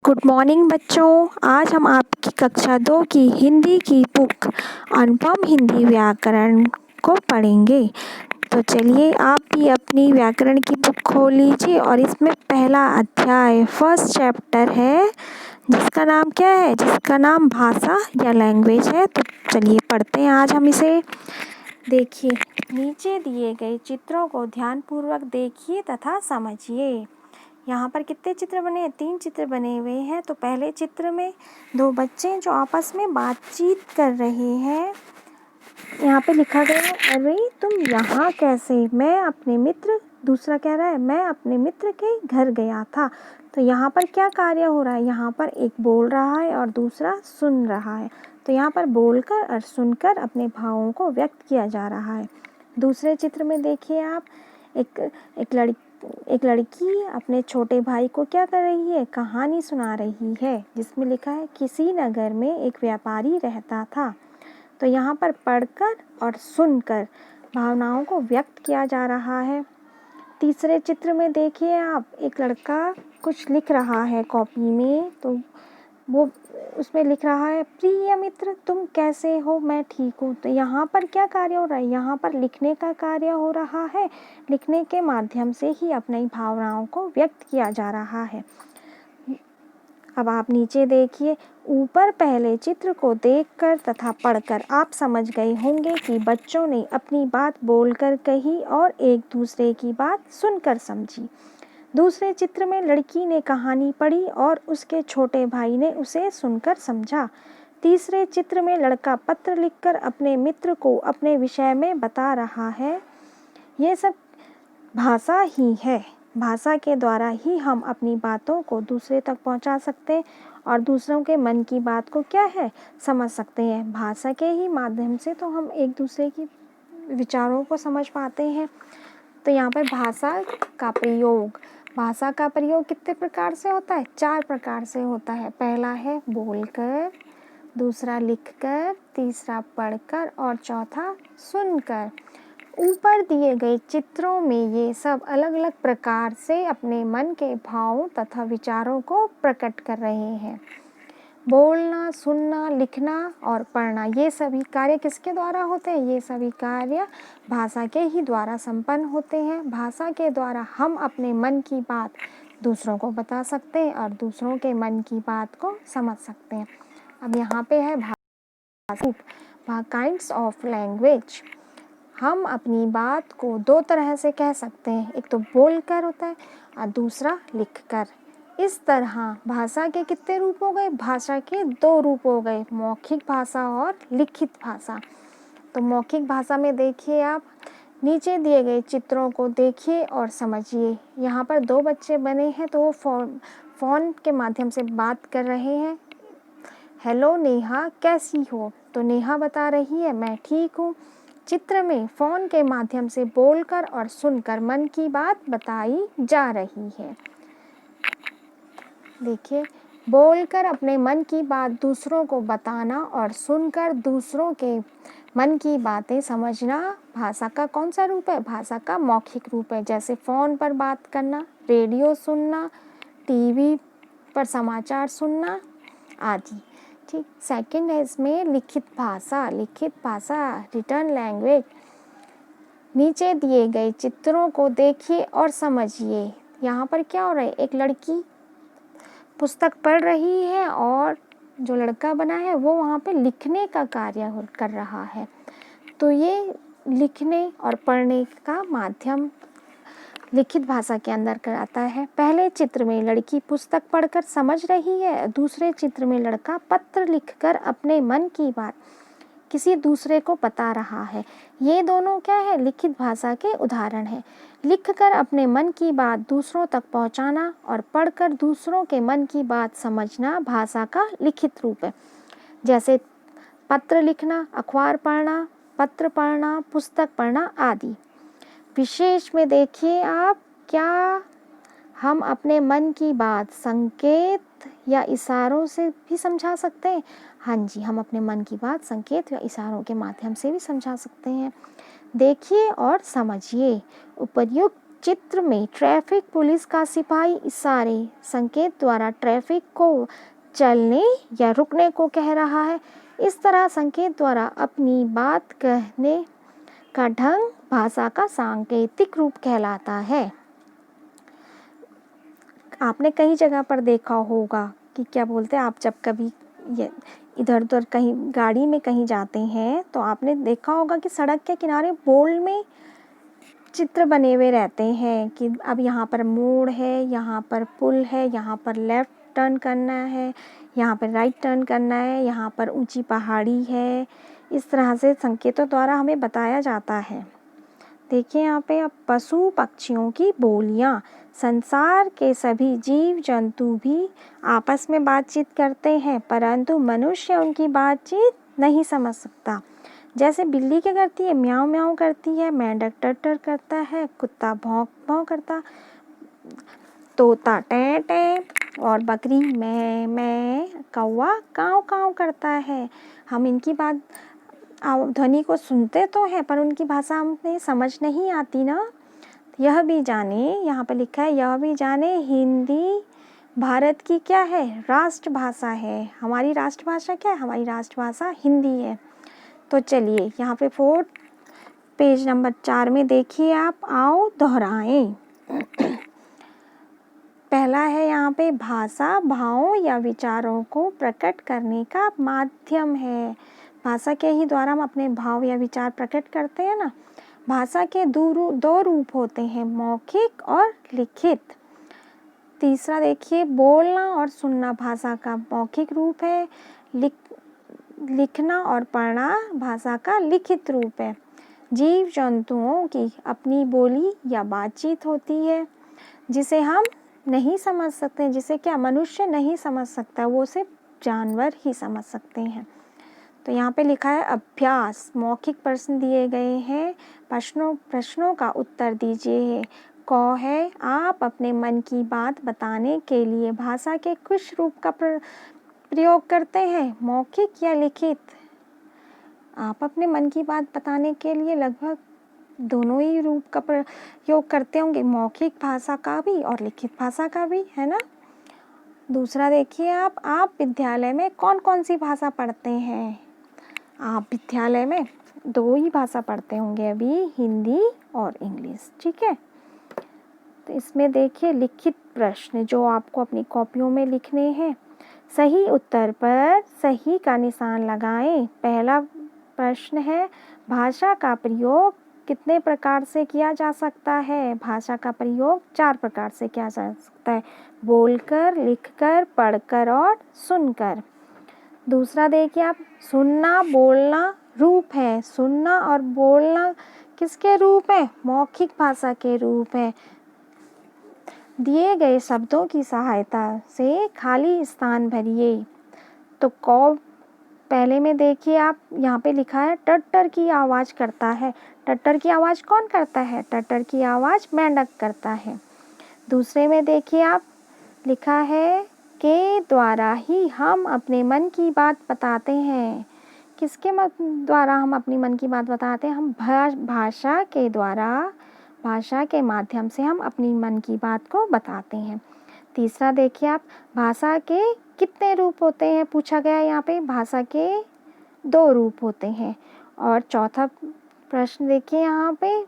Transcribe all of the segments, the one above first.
Good morning बच्चों। आज हम आपकी कक्षा 2 की हिंदी की बुक अनुपम हिंदी व्याकरण को पढ़ेंगे। तो चलिए आप भी अपनी व्याकरण की बुक खोल लीजिए और इसमें पहला अध्याय फर्स्ट चैप्टर है जिसका नाम क्या है? जिसका नाम भाषा या लैंग्वेज है। तो चलिए पढ़ते हैं आज हम इसे। देखिए, नीचे दिए गए चित्रों को ध्यानपूर्वक देखिए तथा समझिए। यहाँ पर कितने चित्र बने हैं? 3 चित्र बने हुए हैं। तो पहले चित्र में 2 बच्चे जो आपस में बातचीत कर रहे हैं। यहाँ पे लिखा गया है, अरे तुम यहाँ कैसे? मैं अपने मित्र, दूसरा कह रहा है मैं अपने मित्र के घर गया था। तो यहाँ पर क्या कार्य हो रहा है? यहाँ पर एक बोल रहा है और दूसरा सुन रहा है। तो यहाँ पर बोलकर और सुनकर अपने भावों को व्यक्त किया जा रहा है। दूसरे चित्र में देखिए आप, एक लड़की अपने छोटे भाई को क्या कर रही है? कहानी सुना रही है, जिसमें लिखा है किसी नगर में एक व्यापारी रहता था। तो यहाँ पर पढ़कर और सुनकर भावनाओं को व्यक्त किया जा रहा है। तीसरे चित्र में देखिए आप, एक लड़का कुछ लिख रहा है कॉपी में। तो वो उसमें लिख रहा है, प्रिय मित्र तुम कैसे हो? मैं ठीक हूँ। तो यहाँ पर क्या कार्य हो रहा है? यहाँ पर लिखने का कार्य हो रहा है। लिखने के माध्यम से ही अपनी भावनाओं को व्यक्त किया जा रहा है। अब आप नीचे देखिए, ऊपर पहले चित्र को देखकर तथा पढ़कर आप समझ गए होंगे कि बच्चों ने अपनी बात बोलकर कही और एक दूसरे की बात सुनकर समझी। दूसरे चित्र में लड़की ने कहानी पढ़ी और उसके छोटे भाई ने उसे सुनकर समझा। तीसरे चित्र में लड़का पत्र लिखकर अपने मित्र को अपने विषय में बता रहा है। ये सब भाषा ही है। भाषा के द्वारा ही हम अपनी बातों को दूसरे तक पहुंचा सकते हैं और दूसरों के मन की बात को क्या है, समझ सकते हैं। भाषा के ही माध्यम से तो हम एक दूसरे की विचारों को समझ पाते हैं। तो यहाँ पर भाषा का प्रयोग कितने प्रकार से होता है? 4 प्रकार से होता है। पहला है बोलकर, दूसरा लिखकर, तीसरा पढ़कर और चौथा सुनकर। ऊपर दिए गए चित्रों में ये सब अलग अलग प्रकार से अपने मन के भावों तथा विचारों को प्रकट कर रहे हैं। बोलना, सुनना, लिखना और पढ़ना, ये सभी कार्य किसके द्वारा होते हैं? ये सभी कार्य भाषा के ही द्वारा संपन्न होते हैं। भाषा के द्वारा हम अपने मन की बात दूसरों को बता सकते हैं और दूसरों के मन की बात को समझ सकते हैं। अब यहाँ पे है भाषा, काइंड्स ऑफ लैंग्वेज। हम अपनी बात को 2 तरह से कह सकते हैं, एक तो बोलकर होता है और दूसरा लिखकर। इस तरह भाषा के कितने रूप हो गए? भाषा के 2 रूप हो गए, मौखिक भाषा और लिखित भाषा। तो मौखिक भाषा में देखिए आप, नीचे दिए गए चित्रों को देखिए और समझिए। यहाँ पर 2 बच्चे बने हैं तो वो फ़ोन के माध्यम से बात कर रहे हैं। हेलो नेहा, कैसी हो? तो नेहा बता रही है मैं ठीक हूँ। चित्र में फ़ोन के माध्यम से बोलकर और सुनकर मन की बात बताई जा रही है। देखिए, बोलकर अपने मन की बात दूसरों को बताना और सुनकर दूसरों के मन की बातें समझना भाषा का कौन सा रूप है? भाषा का मौखिक रूप है। जैसे फ़ोन पर बात करना, रेडियो सुनना, टीवी पर समाचार सुनना आदि। ठीक। सेकंड है इसमें लिखित भाषा। Written language. नीचे दिए गए चित्रों को देखिए और समझिए। यहाँ पर क्या हो रहा है? एक लड़की पुस्तक पढ़ रही है और जो लड़का बना है वो वहाँ पे लिखने का कार्य कर रहा है। तो ये लिखने और पढ़ने का माध्यम लिखित भाषा के अंदर कराता है। पहले चित्र में लड़की पुस्तक पढ़कर समझ रही है, दूसरे चित्र में लड़का पत्र लिखकर अपने मन की बात किसी दूसरे को बता रहा है। ये दोनों क्या है? लिखित भाषा के उदाहरण हैं। लिखकर अपने मन की बात दूसरों तक पहुंचाना और पढ़कर दूसरों के मन की बात समझना भाषा का लिखित रूप है। जैसे पत्र लिखना, अखबार पढ़ना, पत्र पढ़ना, पुस्तक पढ़ना आदि। विशेष में देखिए आप, क्या हम अपने मन की बात संकेत या इशारों से भी समझा सकते हैं? हाँ जी, हम अपने मन की बात संकेत या इशारों के माध्यम से भी समझा सकते हैं। देखिए और समझिए। उपर्युक्त चित्र में ट्रैफिक पुलिस का सिपाही इशारे संकेत द्वारा ट्रैफिक को चलने या रुकने को कह रहा है। इस तरह संकेत द्वारा अपनी बात कहने का ढंग भाषा का सांकेतिक रूप कहलाता है। आपने कई जगह पर देखा होगा कि क्या बोलते हैं, आप जब कभी इधर उधर कहीं गाड़ी में कहीं जाते हैं तो आपने देखा होगा कि सड़क के किनारे बोर्ड में चित्र बने हुए रहते हैं कि अब यहाँ पर मोड़ है, यहाँ पर पुल है, यहाँ पर लेफ़्ट टर्न करना है, यहाँ पर राइट टर्न करना है, यहाँ पर ऊंची पहाड़ी है। इस तरह से संकेतों द्वारा हमें बताया जाता है। देखिए यहाँ पे अब पशु पक्षियों की बोलियाँ। संसार के सभी जीव जंतु भी आपस में बातचीत करते हैं, परंतु मनुष्य उनकी बातचीत नहीं समझ सकता। जैसे बिल्ली क्या करती है, म्याऊं म्याऊं करती है, मेंढक टर टर करता है, कुत्ता भौं भौं करता, तोता टें टें और बकरी मैं मैं, कौवा काँव काँव करता है। हम इनकी बात ध्वनि को सुनते तो हैं पर उनकी भाषा हमें समझ नहीं आती ना। यह भी जाने, यहाँ पर लिखा है, यह भी जाने हिंदी भारत की क्या है, राष्ट्रभाषा है। हमारी राष्ट्रभाषा क्या है, हमारी राष्ट्रभाषा हिंदी है। तो चलिए यहाँ पे 4 पेज नंबर 4 में देखिए आप, आओ दोहराएं। पहला है यहाँ पे, भाषा भावों या विचारों को प्रकट करने का माध्यम है। भाषा के ही द्वारा हम अपने भाव या विचार प्रकट करते हैं ना। भाषा के दो रूप होते हैं, मौखिक और लिखित। तीसरा देखिए, बोलना और सुनना भाषा का मौखिक रूप है, लिखना और पढ़ना भाषा का लिखित रूप है। जीव जंतुओं की अपनी बोली या बातचीत होती है जिसे हम नहीं समझ सकते, जिसे क्या मनुष्य नहीं समझ सकता, वो सिर्फ जानवर ही समझ सकते हैं। तो यहाँ पे लिखा है अभ्यास, मौखिक प्रश्न दिए गए हैं, प्रश्नों का उत्तर दीजिए। क है, आप अपने मन की बात बताने के लिए भाषा के कुछ रूप का प्रयोग करते हैं, मौखिक या लिखित। आप अपने मन की बात बताने के लिए लगभग दोनों ही रूप का प्रयोग करते होंगे, मौखिक भाषा का भी और लिखित भाषा का भी, है ना। दूसरा देखिए आप विद्यालय में कौन कौन सी भाषा पढ़ते हैं। आप विद्यालय में 2 ही भाषा पढ़ते होंगे अभी, हिंदी और इंग्लिश, ठीक है। तो इसमें देखिए लिखित प्रश्न जो आपको अपनी कॉपियों में लिखने हैं। सही उत्तर पर सही का निशान लगाएं। पहला प्रश्न है, भाषा का प्रयोग कितने प्रकार से किया जा सकता है। भाषा का प्रयोग 4 प्रकार से किया जा सकता है, बोलकर, लिखकर, पढ़कर और सुनकर। दूसरा देखिए आप, सुनना बोलना रूप है। सुनना और बोलना किसके रूप है, मौखिक भाषा के रूप है। दिए गए शब्दों की सहायता से खाली स्थान भरिए। तो पहले में देखिए आप, यहाँ पे लिखा है टट्टर की आवाज़ करता है। टट्टर की आवाज़ कौन करता है, टट्टर की आवाज़ मेंढक करता है। दूसरे में देखिए आप, लिखा है के द्वारा ही हम अपने मन की बात बताते हैं। किसके द्वारा हम अपनी मन की बात बताते हैं, हम भाषा के द्वारा, भाषा के माध्यम से हम अपनी मन की बात को बताते हैं। तीसरा देखिए आप, भाषा के कितने रूप होते हैं पूछा गया यहाँ पे, भाषा के 2 रूप होते हैं। और चौथा प्रश्न देखिए यहाँ पे,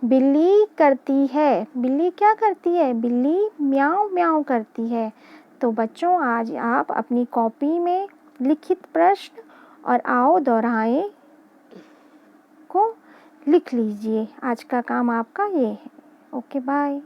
बिल्ली करती है, बिल्ली क्या करती है, बिल्ली म्याऊं म्याऊं करती है। तो बच्चों आज आप अपनी कॉपी में लिखित प्रश्न और आओ दोहराएं को लिख लीजिए। आज का काम आपका ये है। Okay bye.